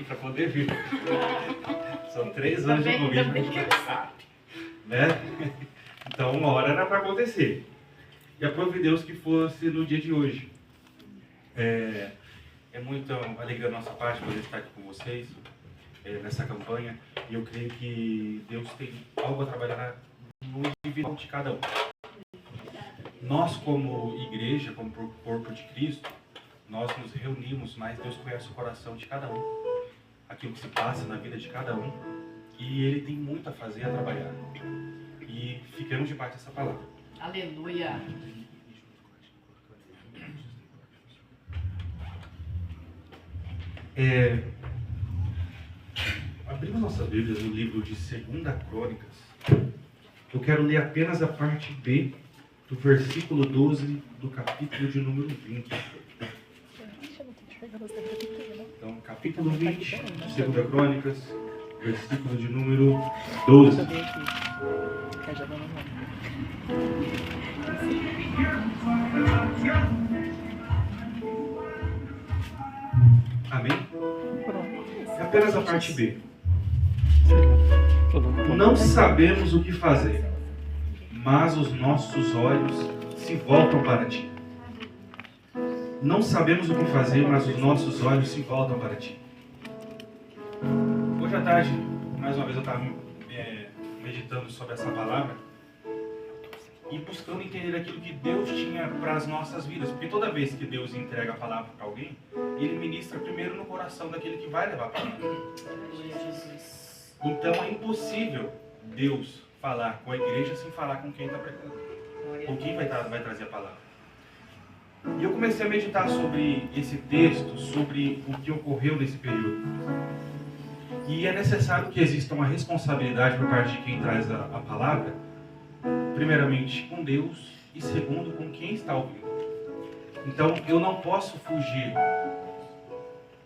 para poder vir. São 3 anos de Covid. Né? Então, uma hora era para acontecer. E aprove Deus que fosse no dia de hoje. É muita alegria da nossa parte poder estar aqui com vocês nessa campanha. E eu creio que Deus tem algo a trabalhar no indivíduo de cada um. Nós, como igreja, como corpo de Cristo, nós nos reunimos, mas Deus conhece o coração de cada um, aquilo que se passa na vida de cada um, e Ele tem muito a fazer, a trabalhar. E ficamos debaixo dessa palavra. Aleluia! Abrimos nossas Bíblias no livro de 2 Crônicas. Eu quero ler apenas a parte B do versículo 12 do capítulo de número 20. Então, capítulo 20 de 2 Crônicas, versículo de número 12. Amém? É apenas a parte B. Não sabemos o que fazer, mas os nossos olhos se voltam para ti. Não sabemos o que fazer, mas os nossos olhos se voltam para ti. Hoje à tarde, mais uma vez eu estava meditando sobre essa palavra e buscando entender aquilo que Deus tinha para as nossas vidas. Porque toda vez que Deus entrega a palavra para alguém, Ele ministra primeiro no coração daquele que vai levar a palavra. Então é impossível Deus falar com a igreja sem falar com quem está pregando, com quem vai trazer a palavra. E eu comecei a meditar sobre esse texto, sobre o que ocorreu nesse período. E é necessário que exista uma responsabilidade por parte de quem traz a palavra, primeiramente com Deus e segundo com quem está ouvindo. Então eu não posso fugir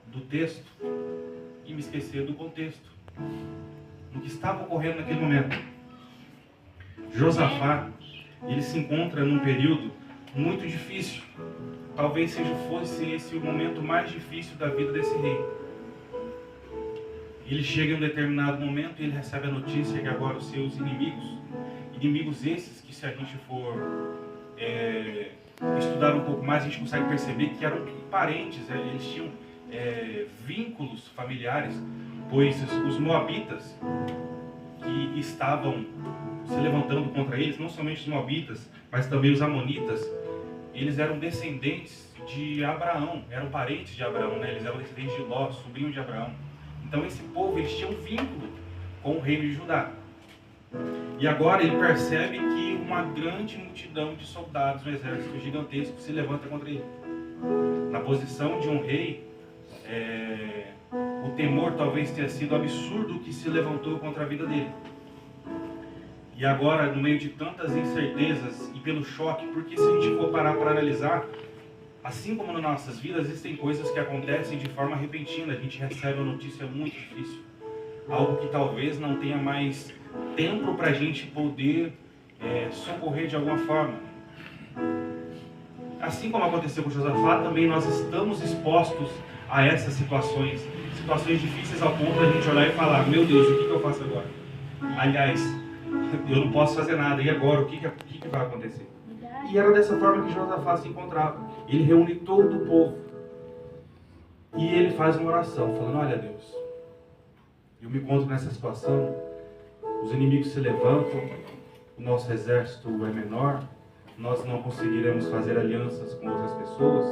do texto e me esquecer do contexto, do que estava ocorrendo naquele momento. Josafá, ele se encontra num período muito difícil. Talvez fosse esse o momento mais difícil da vida desse rei. Ele chega em um determinado momento e ele recebe a notícia que agora os seus inimigos esses que, se a gente for estudar um pouco mais, a gente consegue perceber que eram parentes, eles tinham vínculos familiares, pois os moabitas que estavam se levantando contra eles, não somente os moabitas, mas também os amonitas, eles eram descendentes de Abraão, eram parentes de Abraão, né? Eles eram descendentes de Ló, sobrinho de Abraão. Então esse povo, eles tinham vínculo com o reino de Judá. E agora ele percebe que uma grande multidão de soldados, um exército gigantesco, se levanta contra ele. Na posição de um rei, o temor talvez tenha sido absurdo que se levantou contra a vida dele. E agora, no meio de tantas incertezas e pelo choque, porque se a gente for parar para analisar, assim como nas nossas vidas, existem coisas que acontecem de forma repentina. A gente recebe uma notícia muito difícil, algo que talvez não tenha mais tempo para a gente poder socorrer de alguma forma. Assim como aconteceu com Josafá, também nós estamos expostos a essas situações difíceis ao ponto de a gente olhar e falar: meu Deus, o que eu faço agora? Aliás, eu não posso fazer nada, e agora? O que vai acontecer? E era dessa forma que Josafá se encontrava. Ele reúne todo o povo e ele faz uma oração, falando: olha Deus, eu me encontro nessa situação, os inimigos se levantam, o nosso exército é menor, nós não conseguiremos fazer alianças com outras pessoas,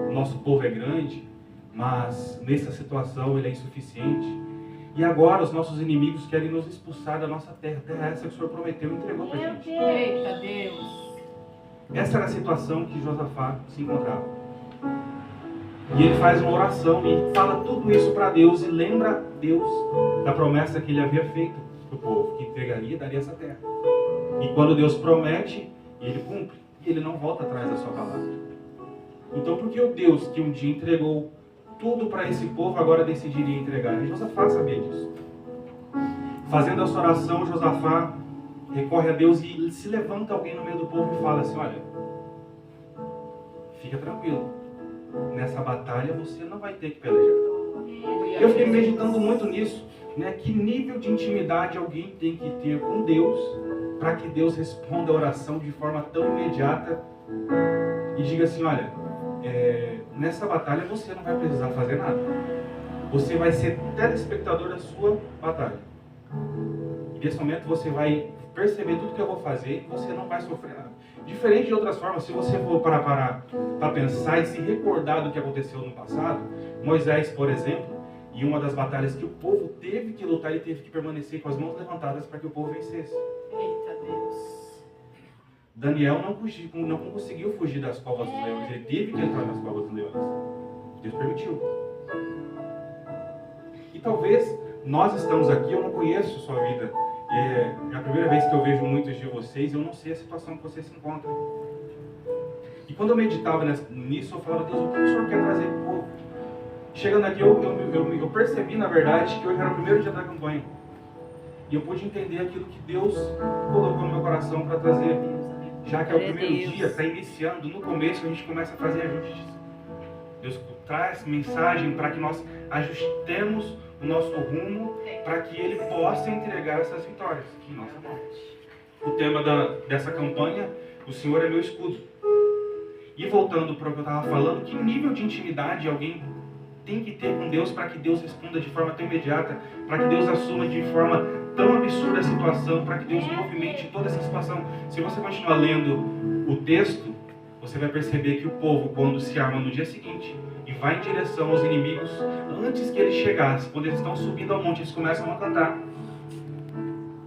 o nosso povo é grande, mas nessa situação ele é insuficiente. E agora os nossos inimigos querem nos expulsar da nossa terra, terra essa que o Senhor prometeu e entregou para a gente. Eita Deus! Essa era a situação que Josafá se encontrava. E ele faz uma oração e fala tudo isso para Deus e lembra Deus da promessa que ele havia feito para o povo, que entregaria e daria essa terra. E quando Deus promete, ele cumpre. E ele não volta atrás da sua palavra. Então por que o Deus que um dia entregou tudo para esse povo agora decidiria entregar? E Josafá sabia disso. Fazendo essa oração, Josafá recorre a Deus e se levanta alguém no meio do povo e fala assim: olha, fica tranquilo, nessa batalha você não vai ter que pelejar. Eu fiquei meditando muito nisso, né? Que nível de intimidade alguém tem que ter com Deus para que Deus responda a oração de forma tão imediata e diga assim, olha, nessa batalha você não vai precisar fazer nada. Você vai ser telespectador da sua batalha. E nesse momento você vai perceber tudo que eu vou fazer e você não vai sofrer nada. Diferente de outras formas, se você for parar para pensar e se recordar do que aconteceu no passado, Moisés, por exemplo, em uma das batalhas que o povo teve que lutar, ele teve que permanecer com as mãos levantadas para que o povo vencesse. Eita Deus. Daniel não conseguiu fugir das covas dos leões, ele teve que entrar nas covas dos leões. Deus permitiu. E talvez nós estamos aqui, eu não conheço sua vida. É a primeira vez que eu vejo muitos de vocês, eu não sei a situação que vocês se encontram. E quando eu meditava nisso, eu falava, Deus, o que o Senhor quer trazer para o povo? Chegando aqui, eu percebi, na verdade, que hoje era o primeiro dia da campanha. E eu pude entender aquilo que Deus colocou no meu coração para trazer aqui. Já que é o primeiro dia, está iniciando, no começo a gente começa a fazer ajustes. Deus traz mensagem para que nós ajustemos o nosso rumo, para que Ele possa entregar essas vitórias em nossa mão. O tema dessa campanha, o Senhor é meu escudo. E voltando para o que eu estava falando, que nível de intimidade alguém tem que ter com Deus para que Deus responda de forma tão imediata, para que Deus assuma de forma tão absurda a situação, para que Deus movimente toda essa situação. Se você continuar lendo o texto, você vai perceber que o povo, quando se arma no dia seguinte e vai em direção aos inimigos, antes que eles chegassem, quando eles estão subindo ao monte, eles começam a cantar.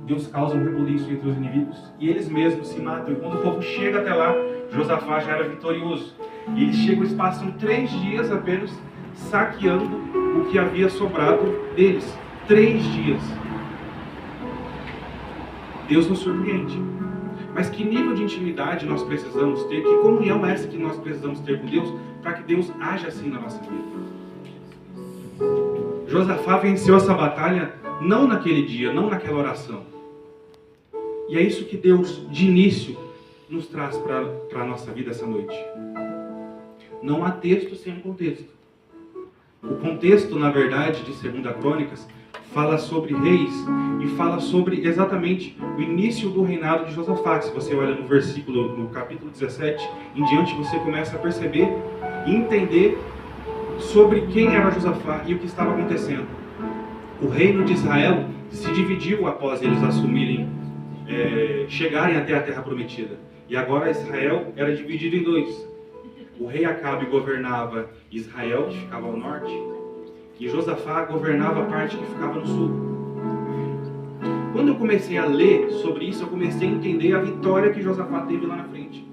Deus causa um rebuliço entre os inimigos e eles mesmos se matam. E quando o povo chega até lá, Josafá já era vitorioso. E eles chegam, eles passam 3 dias apenas saqueando o que havia sobrado deles. 3 dias. Deus nos surpreende. Mas que nível de intimidade nós precisamos ter? Que comunhão é essa que nós precisamos ter com Deus para que Deus haja assim na nossa vida? Josafá venceu essa batalha não naquele dia, não naquela oração. E é isso que Deus, de início, nos traz para a nossa vida essa noite. Não há texto sem contexto. O contexto, na verdade, de 2 Crônicas, fala sobre reis e fala sobre exatamente o início do reinado de Josafá. Se você olha no capítulo 17 em diante, você começa a perceber e entender sobre quem era Josafá e o que estava acontecendo. O reino de Israel se dividiu após eles chegarem até a terra prometida. E agora Israel era dividido em 2. O rei Acabe governava Israel, que ficava ao norte, e Josafá governava a parte que ficava no sul. Quando eu comecei a ler sobre isso, eu comecei a entender a vitória que Josafá teve lá na frente.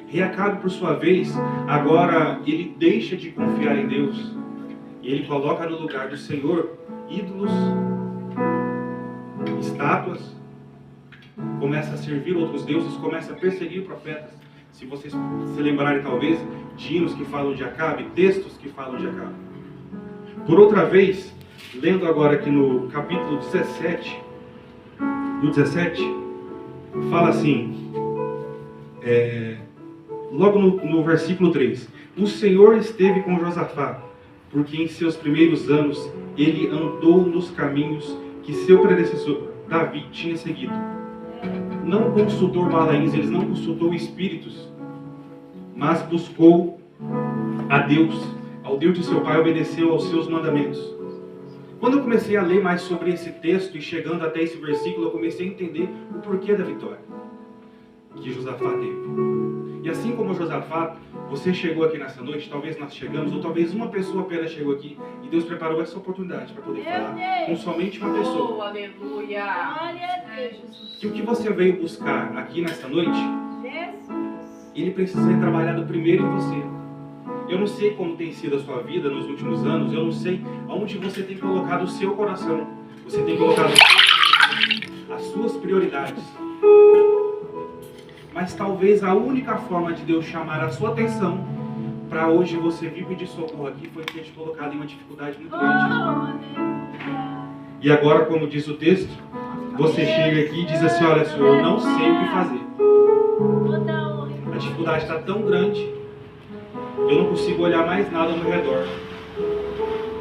Rei Acabe, por sua vez, agora ele deixa de confiar em Deus e ele coloca no lugar do Senhor ídolos, estátuas, começa a servir outros deuses, começa a perseguir profetas. Se vocês se lembrarem, talvez, de hinos que falam de Acabe, textos que falam de Acabe. Por outra vez, lendo agora aqui no capítulo 17, no 17, fala assim, logo no versículo 3, o Senhor esteve com Josafá, porque em seus primeiros anos ele andou nos caminhos que seu predecessor Davi tinha seguido. Não consultou Balaíns, eles não consultou espíritos, mas buscou a Deus, ao Deus de seu pai, obedeceu aos seus mandamentos. Quando eu comecei a ler mais sobre esse texto e chegando até esse versículo, eu comecei a entender o porquê da vitória que Josafá teve. E assim como Josafá, você chegou aqui nessa noite, talvez nós chegamos, ou talvez uma pessoa apenas chegou aqui e Deus preparou essa oportunidade para poder falar com somente uma pessoa. Oh, aleluia. Glória a Deus. Que o que você veio buscar aqui nessa noite, ele precisa ser trabalhado primeiro em você. Eu não sei como tem sido a sua vida nos últimos anos, eu não sei aonde você tem colocado o seu coração, você tem colocado as suas prioridades. Mas talvez a única forma de Deus chamar a sua atenção para hoje você vir pedir socorro aqui foi ter te colocado em uma dificuldade muito grande. E agora, como diz o texto, você chega aqui e diz assim, olha Senhor, eu não sei o que fazer. A dificuldade está tão grande, eu não consigo olhar mais nada ao meu redor.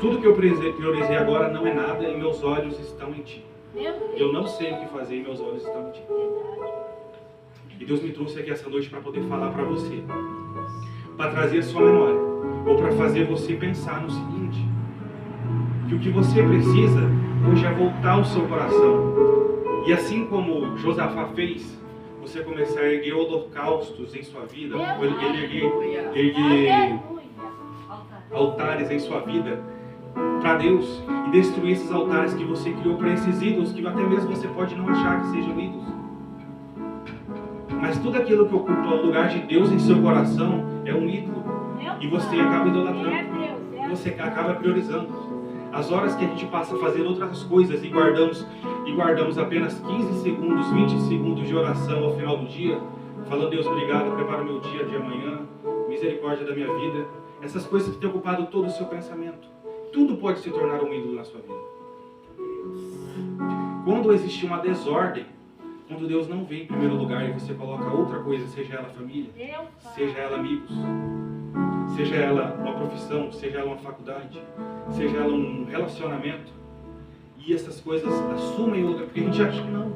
Tudo que eu priorizei agora não é nada e meus olhos estão em Ti. Eu não sei o que fazer e meus olhos estão em Ti. E Deus me trouxe aqui essa noite para poder falar para você, para trazer a sua memória, ou para fazer você pensar no seguinte: que o que você precisa hoje é voltar o seu coração. E assim como Josafá fez, você começar a erguer holocaustos em sua vida, erguer altares em sua vida para Deus, e destruir esses altares que você criou para esses ídolos, que até mesmo você pode não achar que sejam ídolos. Mas tudo aquilo que ocupa o lugar de Deus em seu coração é um ídolo. E você acaba idolatrando. Você acaba priorizando. As horas que a gente passa fazendo outras coisas e guardamos apenas 15 segundos, 20 segundos de oração ao final do dia, falando: Deus, obrigado, prepara o meu dia de amanhã, misericórdia da minha vida. Essas coisas que têm ocupado todo o seu pensamento, tudo pode se tornar um ídolo na sua vida. Quando existe uma desordem, quando Deus não vem em primeiro lugar e você coloca outra coisa, seja ela família, seja ela amigos, seja ela uma profissão, seja ela uma faculdade, seja ela um relacionamento, e essas coisas assumem o lugar, porque a gente acha que não.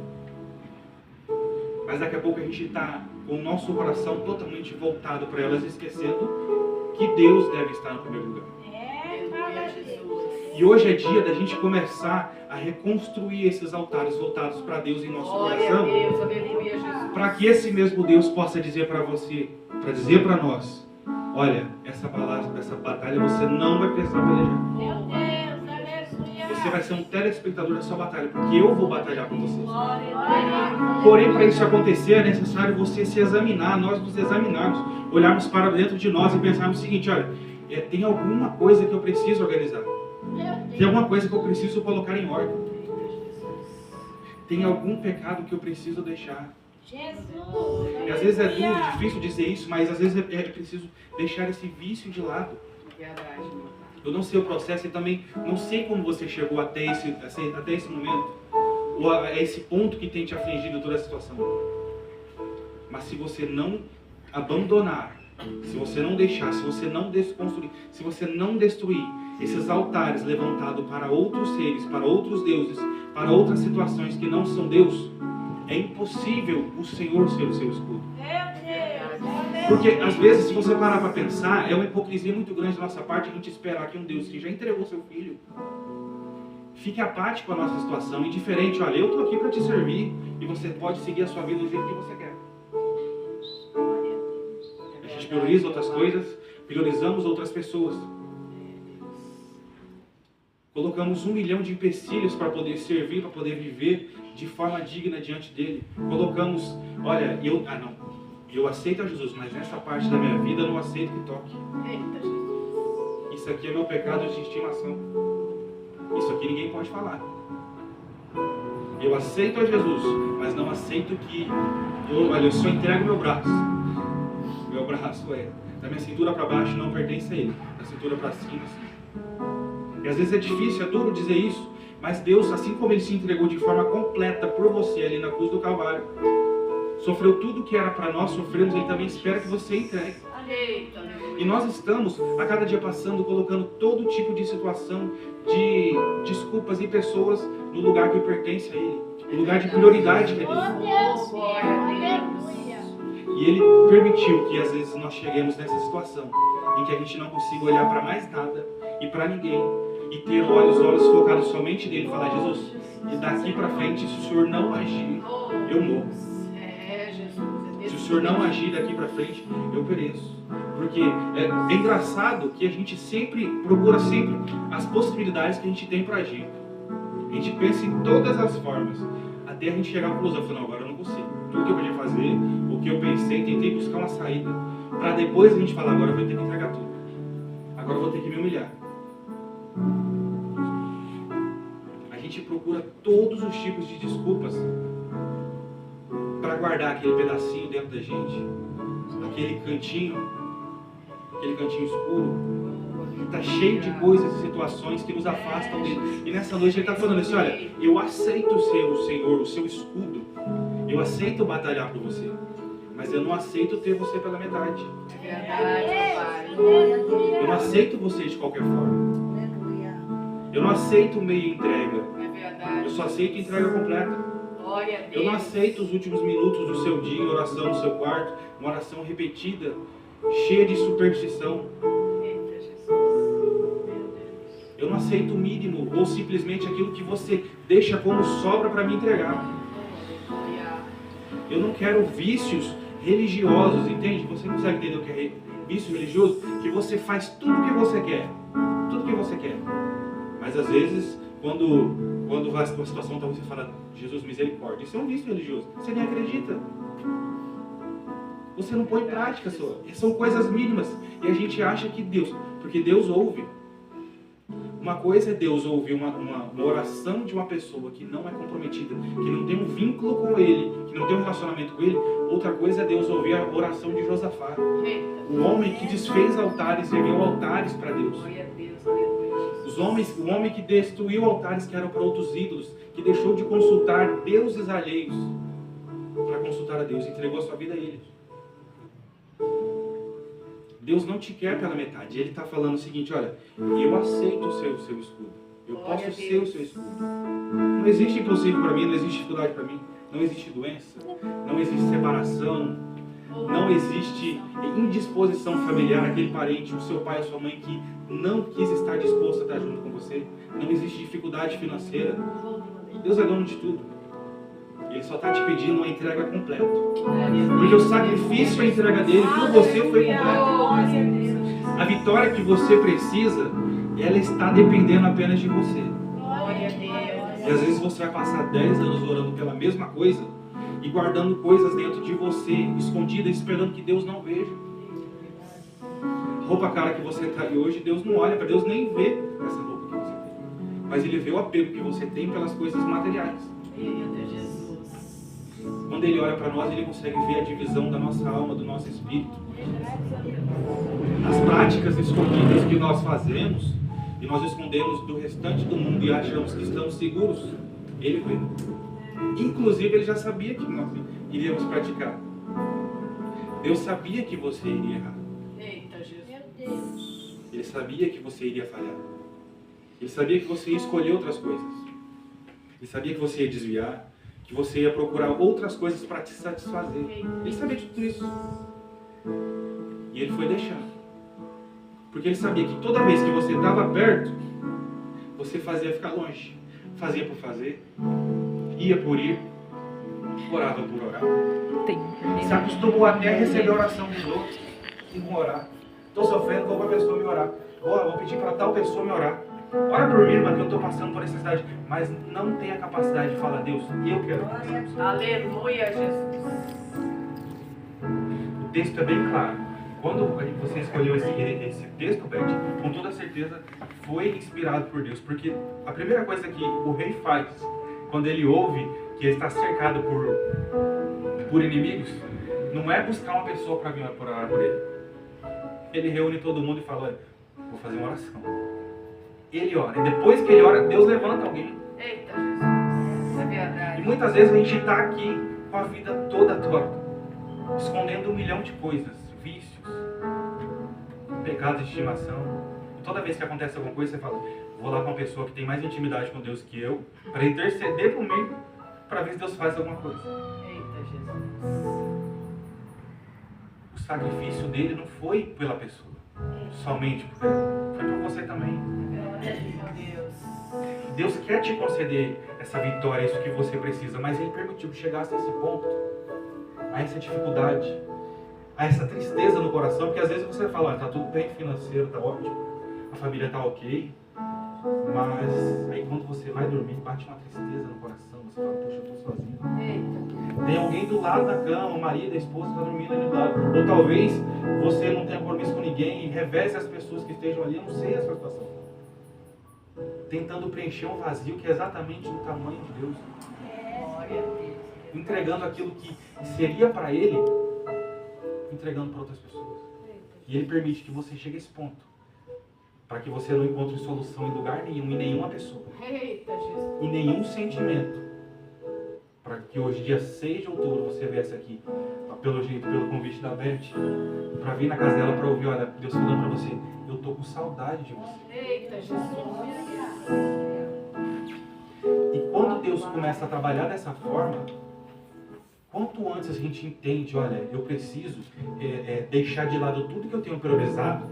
Mas daqui a pouco a gente está com o nosso coração totalmente voltado para elas, esquecendo que Deus deve estar no primeiro lugar. E hoje é dia da gente começar a reconstruir esses altares voltados para Deus em nosso coração, para que esse mesmo Deus possa dizer para você, para dizer para nós: olha, essa batalha você não vai precisar pelejar. Você vai ser um telespectador da sua batalha, porque eu vou batalhar por você. Porém, para isso acontecer, é necessário você se examinar, nós nos examinarmos, olharmos para dentro de nós e pensarmos o seguinte: olha, tem alguma coisa que eu preciso organizar. Tem alguma coisa que eu preciso colocar em ordem. Tem algum pecado que eu preciso deixar. E às vezes é duro, difícil dizer isso, mas às vezes é preciso deixar esse vício de lado. Eu não sei o processo e também não sei como você chegou até esse momento, ou a esse ponto que tem te afligido toda a situação. Mas se você não abandonar, se você não deixar, se você não desconstruir, se você não destruir esses altares levantados para outros seres, para outros deuses, para outras situações que não são Deus, é impossível o Senhor ser o seu escudo. Porque às vezes, se você parar para pensar, é uma hipocrisia muito grande da nossa parte a gente esperar que um Deus que já entregou seu filho fique apático com a nossa situação, indiferente: olha, eu estou aqui para te servir e você pode seguir a sua vida do jeito que você quer. A gente prioriza outras coisas, priorizamos outras pessoas. Colocamos 1 milhão de empecilhos para poder servir, para poder viver de forma digna diante dele. Colocamos: olha, eu aceito a Jesus, mas nessa parte da minha vida eu não aceito que toque. Isso aqui é meu pecado de estimação. Isso aqui ninguém pode falar. Eu aceito a Jesus, mas não aceito que eu só entrego meu braço. Meu braço da minha cintura para baixo não pertence a ele, da cintura para cima, sim. E às vezes é difícil, é duro dizer isso, mas Deus, assim como Ele se entregou de forma completa por você ali na cruz do Calvário, sofreu tudo que era para nós sofrermos, Ele também espera que você entregue. E nós estamos, a cada dia passando, colocando todo tipo de situação, de desculpas e pessoas no lugar que pertence a Ele, no lugar de prioridade que é Deus. E Ele permitiu que às vezes nós cheguemos nessa situação em que a gente não consiga olhar para mais nada e para ninguém e ter os olhos focados somente nele e falar: Jesus, e daqui para frente, se o Senhor não agir, eu morro. Se o Senhor não agir daqui para frente, eu pereço. Porque é engraçado que a gente procura sempre as possibilidades que a gente tem para agir. A gente pensa em todas as formas, até a gente chegar à conclusão: não, agora eu não consigo. Tudo que eu podia fazer, o que eu pensei, tentei buscar uma saída, para depois a gente falar: agora eu vou ter que entregar tudo. Agora eu vou ter que me humilhar. A gente procura todos os tipos de desculpas para guardar aquele pedacinho dentro da gente, aquele cantinho escuro, que está cheio de coisas e situações que nos afastam dele. E nessa noite ele está falando assim: olha, eu aceito ser o Senhor, o seu escudo, eu aceito batalhar por você, mas eu não aceito ter você pela metade. Eu não aceito você de qualquer forma. Eu não aceito meia entrega. É verdade. Eu só aceito entrega completa. Glória a Deus. Eu não aceito os últimos minutos do seu dia em oração no seu quarto, uma oração repetida, cheia de superstição. Eita, Jesus. Meu Deus. Eu não aceito o mínimo ou simplesmente aquilo que você deixa como sobra para me entregar. Aleluia. Eu não quero vícios religiosos, entende? Você não consegue entender o que é vício religioso? Que você faz tudo o que você quer. Tudo o que você quer. Mas às vezes, quando vai uma situação, talvez você fala, Jesus, misericórdia. Isso é um vício religioso. Você nem acredita. Você não põe em prática só. São coisas mínimas. E a gente acha que Deus, porque Deus ouve. Uma coisa é Deus ouvir uma oração de uma pessoa que não é comprometida, que não tem um vínculo com Ele, que não tem um relacionamento com Ele. Outra coisa é Deus ouvir a oração de Josafá. O homem que desfez altares, ergueu altares para Deus. Glória a Deus, aleluia. O homem que destruiu altares que eram para outros ídolos, que deixou de consultar deuses alheios para consultar a Deus, entregou a sua vida a Ele. Deus não te quer pela metade. Ele está falando o seguinte, olha, eu aceito o seu escudo. Eu posso ser o seu escudo. Não existe impossível para mim, não existe dificuldade para mim. Não existe doença, não existe separação, não existe indisposição familiar, aquele parente, o seu pai ou sua mãe que não quis estar disposto a estar junto com você. Não existe dificuldade financeira. Deus é dono de tudo. Ele só está te pedindo uma entrega completa. Porque o sacrifício e a entrega dele por você foi completa. A vitória que você precisa, ela está dependendo apenas de você. Glória a Deus. E às vezes você vai passar 10 anos orando pela mesma coisa e guardando coisas dentro de você, escondidas, esperando que Deus não veja. Roupa cara que você está aí hoje, Deus não olha para Deus, nem vê essa roupa que você tem. Mas Ele vê o apego que você tem pelas coisas materiais. Meu Deus, Jesus. Quando Ele olha para nós, Ele consegue ver a divisão da nossa alma, do nosso espírito. As práticas escondidas que nós fazemos e nós escondemos do restante do mundo e achamos que estamos seguros, Ele vê. Inclusive, Ele já sabia que nós iríamos praticar. Deus sabia que você iria errar. Eita, Jesus. Ele sabia que você iria falhar. Ele sabia que você ia escolher outras coisas. Ele sabia que você ia desviar, que você ia procurar outras coisas para te satisfazer. Ele sabia de tudo isso. E Ele foi deixando. Porque Ele sabia que toda vez que você estava perto, você fazia ficar longe. Fazia por fazer, ia por ir, orava por orar. Se acostumou até a receber a oração dos outros e não orar. Estou sofrendo, vou para a pessoa me orar. Vou pedir para tal pessoa me orar. Ora por mim, irmã, que eu estou passando por necessidade. Mas não tem a capacidade de falar, Deus, eu quero. Aleluia, Jesus. O texto é bem claro. Quando você escolheu esse texto, Beth, com toda certeza foi inspirado por Deus. Porque a primeira coisa que o rei faz, quando ele ouve que ele está cercado por inimigos, não é buscar uma pessoa para vir orar por ele. Ele reúne todo mundo e fala, olha, vou fazer uma oração. Ele ora. E depois que ele ora, Deus levanta alguém. Eita, Jesus. É E verdade. muitas vezes a gente está aqui com a vida toda torta, escondendo 1 milhão de coisas, vícios, pecados de estimação. E toda vez que acontece alguma coisa, você fala, vou lá com uma pessoa que tem mais intimidade com Deus que eu, para interceder por mim, para ver se Deus faz alguma coisa. Eita, Jesus. O sacrifício dele não foi pela pessoa, somente por ela, foi por você também. Meu Deus. Deus quer te conceder essa vitória, isso que você precisa, mas Ele permitiu que chegasse a esse ponto, a essa dificuldade, a essa tristeza no coração, porque às vezes você fala, está tudo bem financeiro, está ótimo, a família está ok, mas aí quando você vai dormir, bate uma tristeza no coração, você fala, poxa, eu estou sozinho. Eita. Tem alguém do lado da cama, o marido, a esposa está dormindo ali do lado, ou talvez você não tenha compromisso com ninguém e reveze as pessoas que estejam ali, eu não sei a sua situação. Tentando preencher um vazio que é exatamente do tamanho de Deus. Glória a Deus. Entregando aquilo que seria para Ele, entregando para outras pessoas. E Ele permite que você chegue a esse ponto, para que você não encontre solução em lugar nenhum, em nenhuma pessoa, Eita, Jesus. em nenhum sentimento, para que hoje, dia 6 de outubro, você viesse aqui, pelo jeito, pelo convite da Beth, para vir na casa dela para ouvir, olha, Deus falando para você, eu estou com saudade de você. Eita, Jesus. Deus começa a trabalhar dessa forma, quanto antes a gente entende, olha, eu preciso deixar de lado tudo que eu tenho priorizado,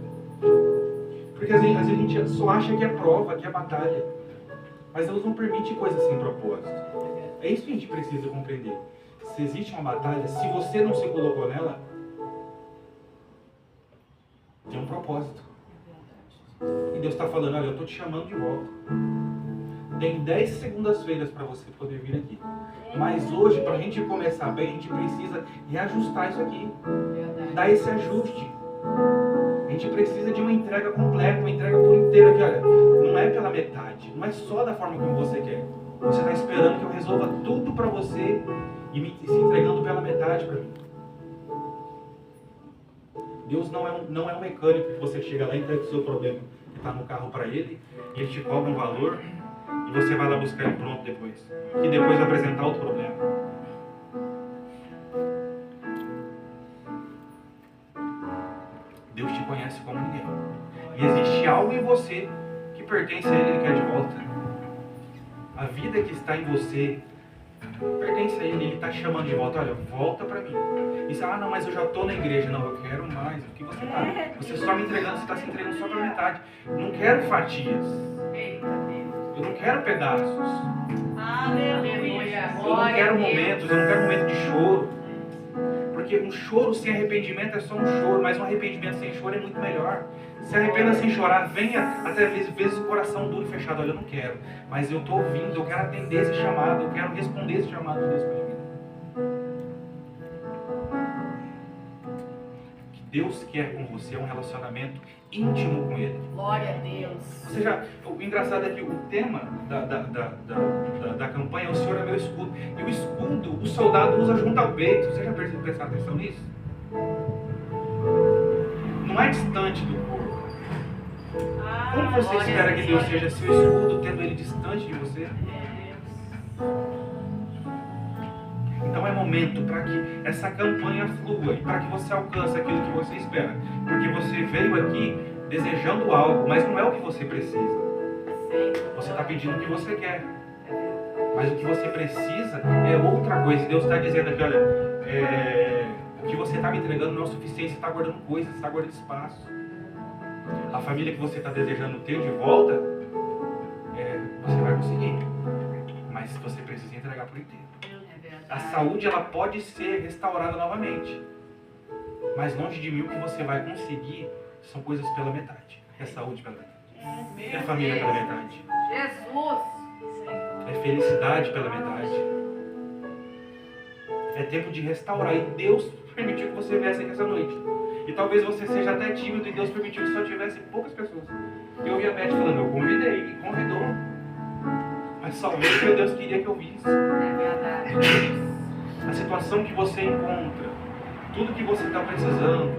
porque às vezes a gente só acha que é prova, que é batalha, mas Deus não permite coisas sem propósito. É isso que a gente precisa compreender. Se existe uma batalha, se você não se colocou nela, tem um propósito. E Deus está falando, olha, eu estou te chamando de volta. Tem 10 segundas-feiras para você poder vir aqui. Mas hoje, para a gente começar bem, a gente precisa reajustar isso aqui. Dar esse ajuste. A gente precisa de uma entrega completa, uma entrega por inteiro aqui, olha. Não é pela metade, não é só da forma como você quer. Você está esperando que eu resolva tudo para você e se entregando pela metade para mim. Deus não é um mecânico que você chega lá e entrega o seu problema que está no carro para ele, e ele te cobra um valor e você vai lá buscar ele pronto depois. E depois vai apresentar outro problema. Deus te conhece como ninguém. E existe algo em você que pertence a Ele e Ele quer de volta. A vida que está em você pertence a Ele, Ele está te chamando de volta. Olha, volta para mim. E você, não, mas eu já estou na igreja. Não, eu quero mais. O que você está? Você só me entregando, você está se entregando só pela metade. Não quero fatias. Eu não quero pedaços. Aleluia. Eu não quero momentos, eu não quero momento de choro. Porque um choro sem arrependimento é só um choro, mas um arrependimento sem choro é muito melhor. Se arrependa sem chorar, venha até às vezes o coração duro e fechado. Olha, eu não quero, mas eu estou ouvindo, eu quero atender esse chamado, eu quero responder esse chamado de Deus para mim. O que Deus quer com você é um relacionamento íntimo com Ele. Glória a Deus. Ou seja, o engraçado é que o tema da campanha é o Senhor é meu escudo. E o escudo, o soldado usa junto ao peito. Você já prestou atenção nisso? Não é distante do corpo. Como você espera que Deus seja seu escudo, tendo Ele distante de você? Então é momento para que essa campanha flua e para que você alcance aquilo que você espera. Porque você veio aqui desejando algo, mas não é o que você precisa. Você está pedindo o que você quer. Mas o que você precisa é outra coisa. E Deus está dizendo aqui, olha, o que você está me entregando não é o suficiente, você está guardando coisas, você está guardando espaço. A família que você está desejando ter de volta, você vai conseguir. Mas você precisa entregar por inteiro. A saúde, ela pode ser restaurada novamente. Mas longe de mim, o que você vai conseguir são coisas pela metade. É saúde pela metade. É família pela metade. Jesus! É felicidade pela metade. É tempo de restaurar. E Deus permitiu que você viesse aqui essa noite. E talvez você seja até tímido e Deus permitiu que só tivesse poucas pessoas. E eu ouvi a Beth falando, eu convidei, me convidou. Mas só veio porque Deus queria que eu visse. É verdade. A situação que você encontra, tudo que você está precisando,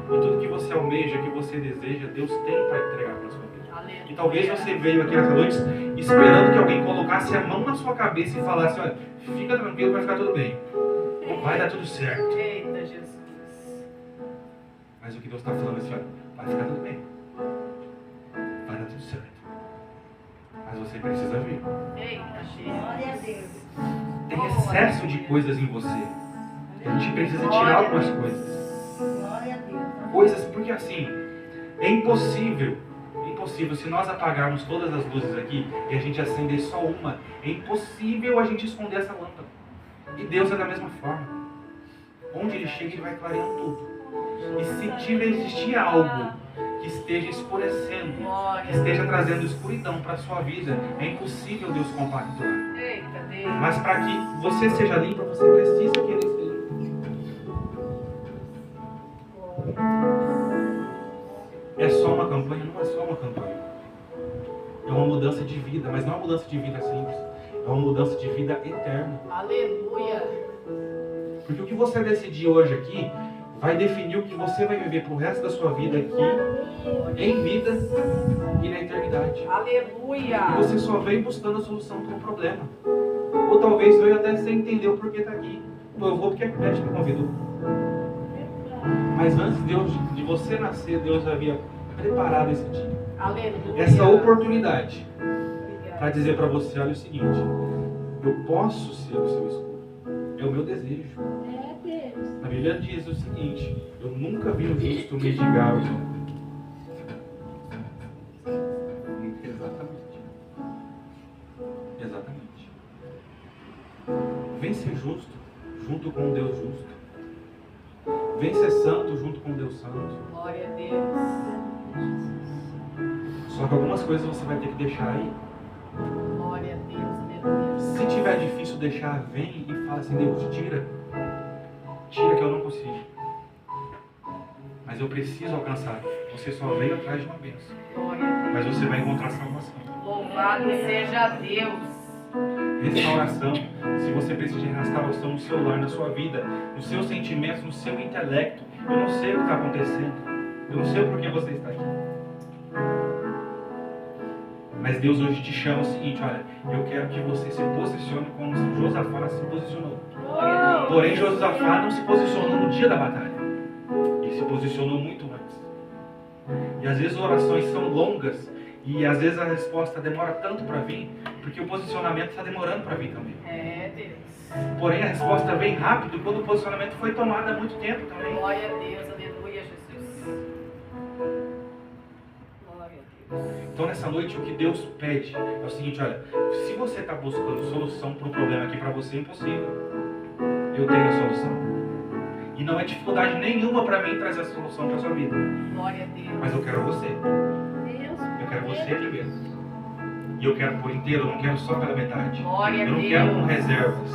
e tudo que você almeja, que você deseja, Deus tem para entregar para a sua vida. Aleluia. E talvez você veio aqui nessa noite esperando que alguém colocasse a mão na sua cabeça e falasse, olha, fica tranquilo, vai ficar tudo bem. Vai dar tudo certo. Eita, Jesus. Mas o que Deus está falando é assim, olha, vai ficar tudo bem. Vai dar tudo certo. Mas você precisa vir. Eita, Jesus. Glória a Deus. Tem excesso de coisas em você. A gente precisa tirar algumas coisas. Glória a Deus. Coisas, porque assim, é impossível, se nós apagarmos todas as luzes aqui e a gente acender só uma, é impossível a gente esconder essa lâmpada. E Deus é da mesma forma. Onde Ele chega, Ele vai clareando tudo. E se tiver existir algo que esteja escurecendo, que esteja trazendo escuridão para a sua vida, é impossível Deus compactuar. Eita, Deus. Mas para que você seja limpa, você precisa querer ser limpo. É só uma campanha? Não é só uma campanha. É uma mudança de vida, mas não é uma mudança de vida simples. É uma mudança de vida eterna. Aleluia. Porque o que você decidir hoje aqui vai definir o que você vai viver pro resto da sua vida aqui, em vida e na eternidade. Aleluia. E você só veio buscando a solução para um problema. Ou talvez veio até sem entender o porquê está aqui. Eu vou porque a Beth me convidou. Mas antes de você nascer, Deus havia preparado esse dia. Aleluia. Essa oportunidade para dizer para você, olha o seguinte, eu posso ser o seu escudo. É o meu desejo. A Bíblia diz o seguinte: eu nunca vi um justo mendigar o pão. Exatamente. Vem ser justo junto com um Deus justo. Vem ser santo junto com um Deus santo. Glória a Deus. Só que algumas coisas você vai ter que deixar aí. Glória a Deus, aleluia. Se tiver difícil deixar, vem e fala assim: Deus, tira. Tira que eu não consigo. Mas eu preciso alcançar. Você só veio atrás de uma bênção. Glória a Deus. Mas você vai encontrar salvação. Louvado seja Deus. Restauração. Se você precisa de restauração no seu lar, na sua vida, nos seus sentimentos, no seu intelecto. Eu não sei o que está acontecendo. Eu não sei por que você está aqui. Mas Deus hoje te chama o seguinte: olha, eu quero que você se posicione como Josafá se posicionou. Glória a Deus. Porém, Josafá não se posicionou no dia da batalha. Ele se posicionou muito antes. E às vezes orações são longas e às vezes a resposta demora tanto para vir, porque o posicionamento está demorando para vir também. É Deus. Porém, a resposta vem rápido quando o posicionamento foi tomado há muito tempo também. Glória a Deus, aleluia, Jesus. Glória a Deus. Então, nessa noite, o que Deus pede é o seguinte: olha, se você está buscando solução para um problema que para você é impossível, eu tenho a solução. E não é dificuldade nenhuma para mim trazer a solução para a sua vida. Glória a Deus. Mas eu quero você. Eu quero você primeiro. E eu quero por inteiro, eu não quero só pela metade. Glória a Eu não Deus. quero com reservas.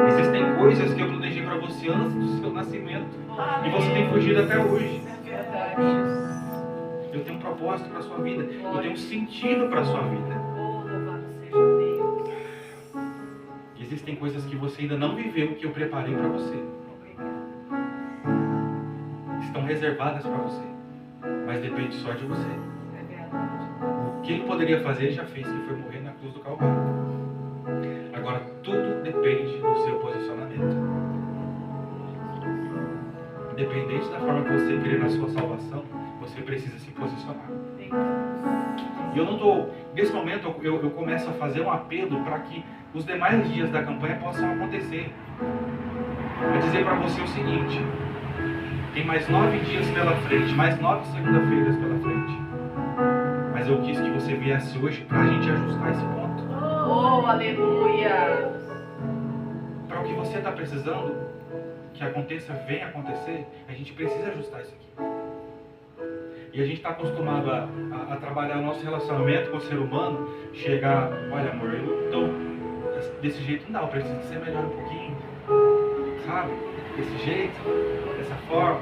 Existem coisas que eu planejei para você antes do seu nascimento. E você tem fugido até hoje. É verdade, Jesus. Eu tenho um propósito para a sua vida. Eu tenho um sentido para a sua vida. Oh, louvado seja Deus. Existem coisas que você ainda não viveu que eu preparei para você. Estão reservadas para você. Mas depende só de você. É verdade. O que ele poderia fazer, ele já fez, que foi morrer na cruz do Calvário. Agora, tudo depende do seu posicionamento. Independente da forma que você crê na sua salvação, você precisa se posicionar. E eu não estou... Nesse momento, eu começo a fazer um apelo para que os demais dias da campanha possam acontecer. Vou dizer para você o seguinte: tem mais 9 dias pela frente, mais 9 segunda-feiras pela frente. Mas eu quis que você viesse hoje para a gente ajustar esse ponto. Oh, aleluia. Para o que você está precisando que aconteça, venha acontecer, a gente precisa ajustar isso aqui. E a gente está acostumado a trabalhar o nosso relacionamento com o ser humano, chegar: olha, amor, eu não estou desse jeito, não, eu preciso ser melhor um pouquinho, sabe? Desse jeito, dessa forma.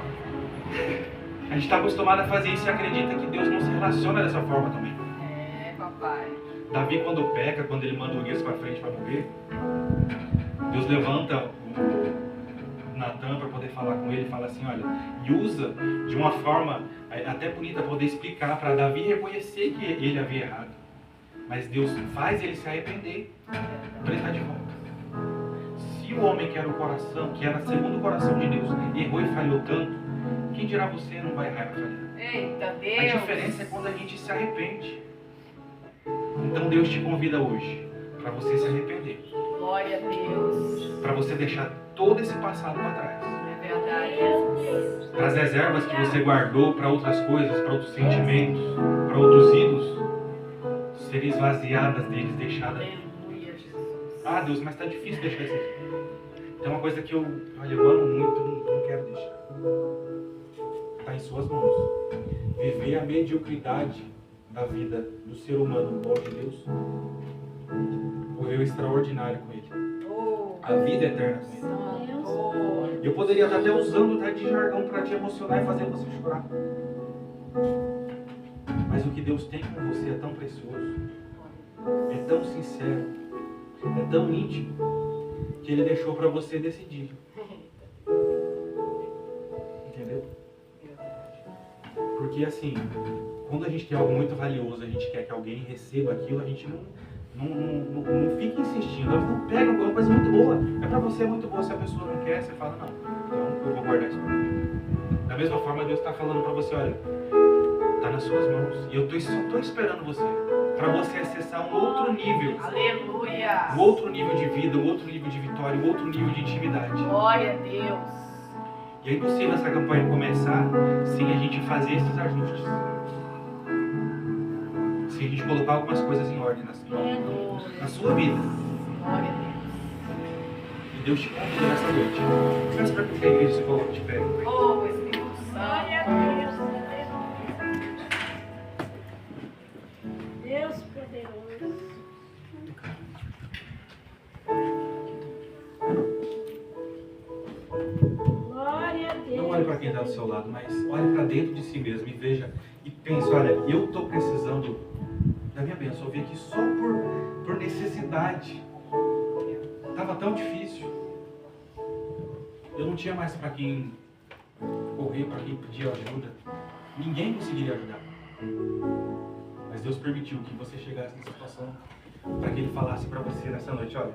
A gente está acostumado a fazer isso e acredita que Deus não se relaciona dessa forma também. É, papai. Davi, quando peca, quando ele manda o Urias para frente para morrer, Deus levanta o Natan para poder falar com ele e fala assim: olha, e usa de uma forma até bonita para poder explicar para Davi reconhecer que ele havia errado. Mas Deus faz ele se arrepender para ele estar de volta. Se o homem que era o coração, que era segundo o coração de Deus, errou e falhou tanto, quem dirá você não vai errar e falhar? Eita, Deus. A diferença é quando a gente se arrepende. Então Deus te convida hoje para você se arrepender. Glória a Deus. Para você deixar todo esse passado para trás. É verdade, Jesus. Para as reservas que você guardou para outras coisas, para outros sentimentos, para outros ídolos, serem esvaziadas deles, deixadas. Aleluia, Jesus. Ah, Deus, mas está difícil deixar isso aqui. Tem uma coisa que eu amo muito, não quero deixar. Está em suas mãos. Viver a mediocridade da vida do ser humano longe de Deus, ou viver o extraordinário com Ele. Oh, A vida eterna com Ele. Santo. Eu poderia estar até usando de jargão para te emocionar e fazer você chorar. Mas o que Deus tem com você é tão precioso, é tão sincero, é tão íntimo, que Ele deixou para você decidir. Entendeu? Porque assim, quando a gente tem algo muito valioso, a gente quer que alguém receba aquilo, a gente não fica insistindo. Não pega uma coisa muito boa. É pra você, é muito boa. Se a pessoa não quer, você fala: não, então eu vou guardar isso pra mim. Da mesma forma, Deus está falando pra você: olha, tá nas suas mãos. E eu só tô esperando você. para você acessar um outro nível. Aleluia. Um outro nível de vida, um outro nível de vitória, um outro nível de intimidade. Glória a Deus. E é impossível essa campanha começar sem a gente fazer esses ajustes. Sem a gente colocar algumas coisas em ordem na sua vida. Glória a Deus. E Deus te convida nessa noite. Peço para que a igreja se coloque de pé. Oh, Espírito Santo. Glória a Deus. Deus poderoso. Glória a Deus. Não olhe para quem está do seu lado, mas olhe para dentro de si mesmo e veja e pense, olha, eu estou precisando da minha bênção. Eu vim aqui só por necessidade. Estava tão difícil. Eu não tinha mais para quem correr, para quem pedir ajuda. Ninguém conseguiria ajudar. Mas Deus permitiu que você chegasse nessa situação para que Ele falasse para você nessa noite, olha,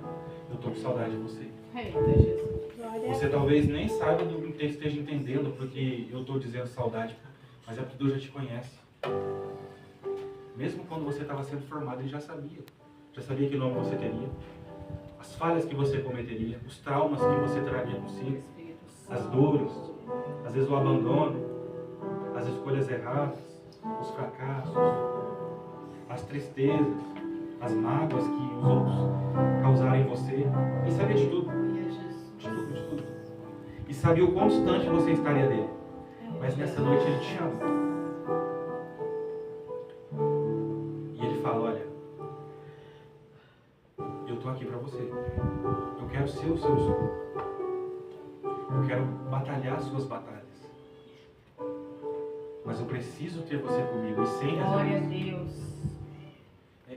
eu estou com saudade de você. Eita, Jesus. Glória a Você talvez nem saiba, esteja entendendo porque eu estou dizendo saudade, mas é porque Deus já te conhece. Mesmo quando você estava sendo formado, Ele já sabia que nome você teria, as falhas que você cometeria, os traumas que você traria consigo, as dores, às vezes o abandono, as escolhas erradas, os fracassos, as tristezas, as mágoas que os outros causaram em você. Ele sabia de tudo. De tudo. E sabia o quão distante você estaria dele. Mas nessa noite Ele te chama. E Ele fala, olha, eu estou aqui para você. Eu quero ser o seu escudo. Eu quero batalhar as suas batalhas. Mas eu preciso ter você comigo. E sem Glória a essa... Deus.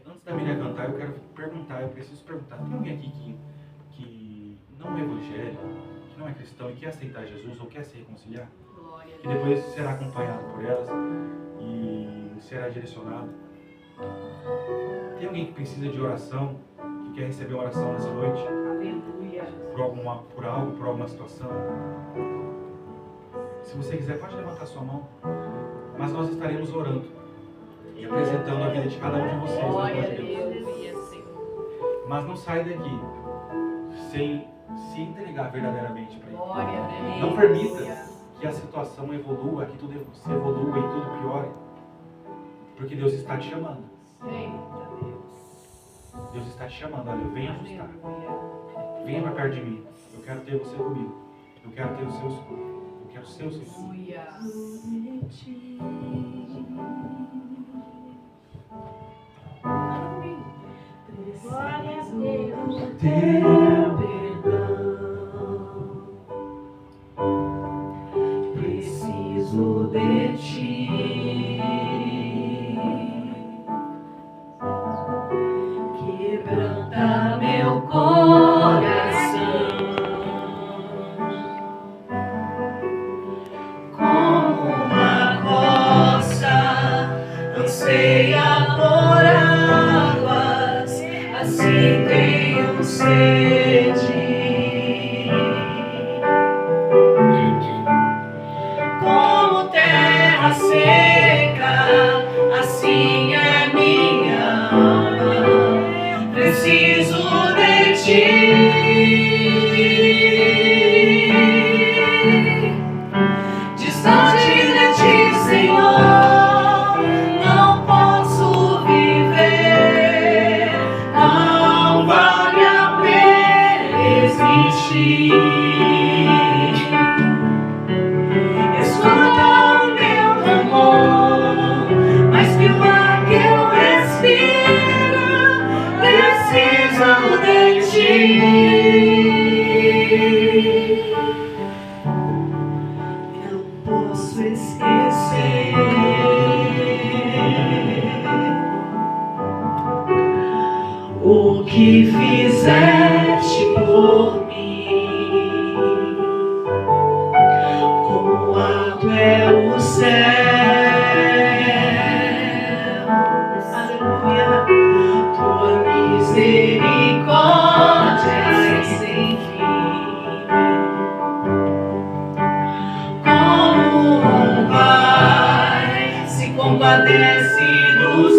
Antes da Miriam cantar, eu quero perguntar, eu preciso perguntar, tem alguém aqui que não é evangélico, que não é cristão e quer aceitar Jesus ou quer se reconciliar? Glória a Que Deus. depois será acompanhado por elas e será direcionado. Tem alguém que precisa de oração, que quer receber uma oração nessa noite? Aleluia. Por algo, por alguma situação? Se você quiser, pode levantar sua mão. Mas nós estaremos orando e apresentando a vida de cada um de vocês. Glória a Deus. Deus. Senhor. Mas não sai daqui sem se entregar verdadeiramente para Ele. Glória a Deus. Não permita que a situação evolua, que tudo se evolua e tudo piore. Porque Deus está te chamando. Eita, Deus. Deus está te chamando. Olha, venha ajustar. Aleluia. Venha para perto de mim. Eu quero ter você comigo. Eu quero ter o seu escudo. Eu quero ser o seu escudo. Aleluia. Glória a Deus. Teu perdão, preciso de ti. Quebranta meu coração, como uma coça anseia por águas, assim tenho sede. Como terra seca, assim é minha alma, preciso de ti. Distante de ti, Senhor, não posso viver, não vale a pena existir. Escuta o meu clamor, mais que o ar que eu respiro, preciso de ti. Não posso esquecer o que fizeste por mim. Quão alto é o céu, aleluia, tua misericórdia é sem fim. Como um pai se compadece dos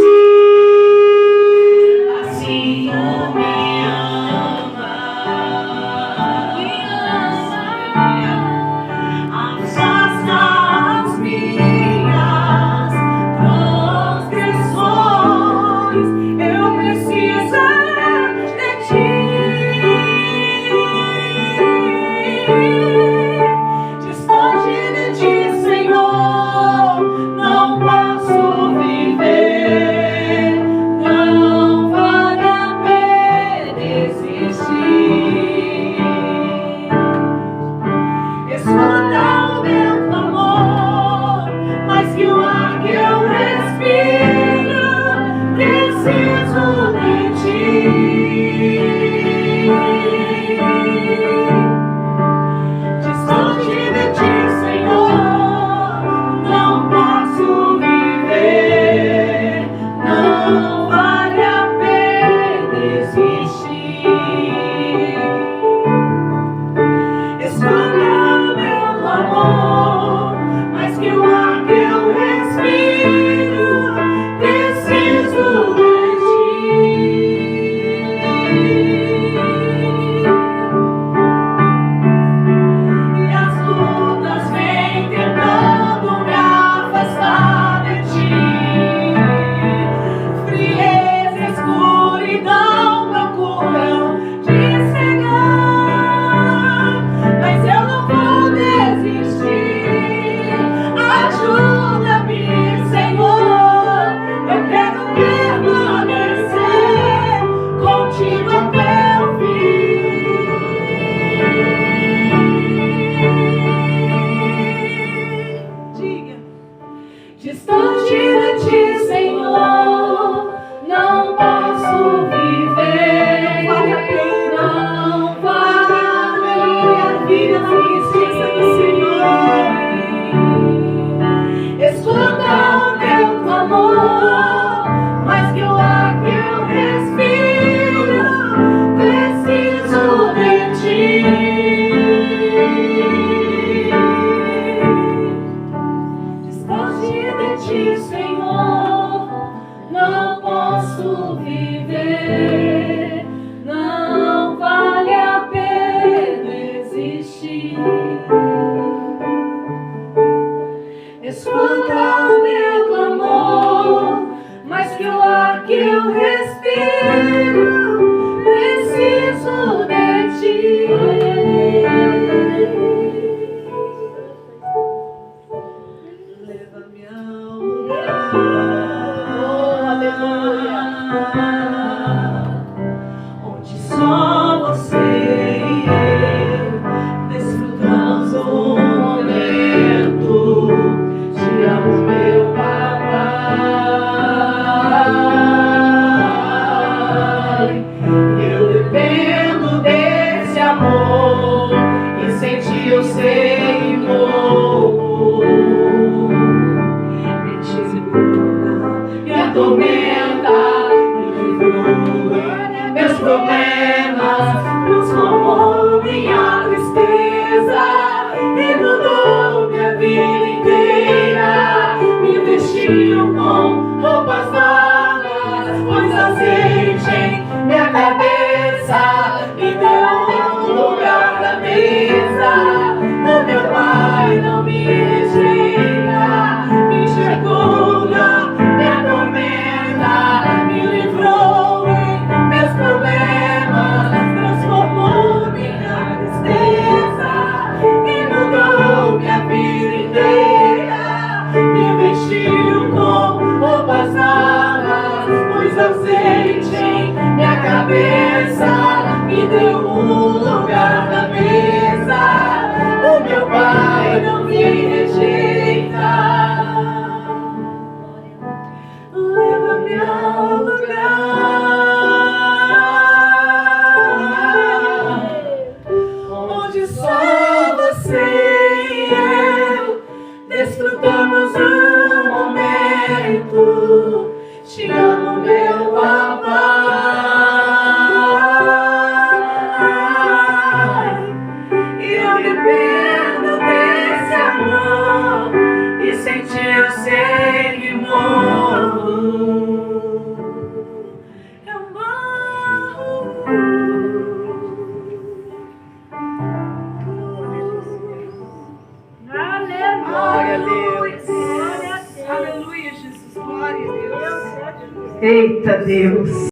Eita Deus!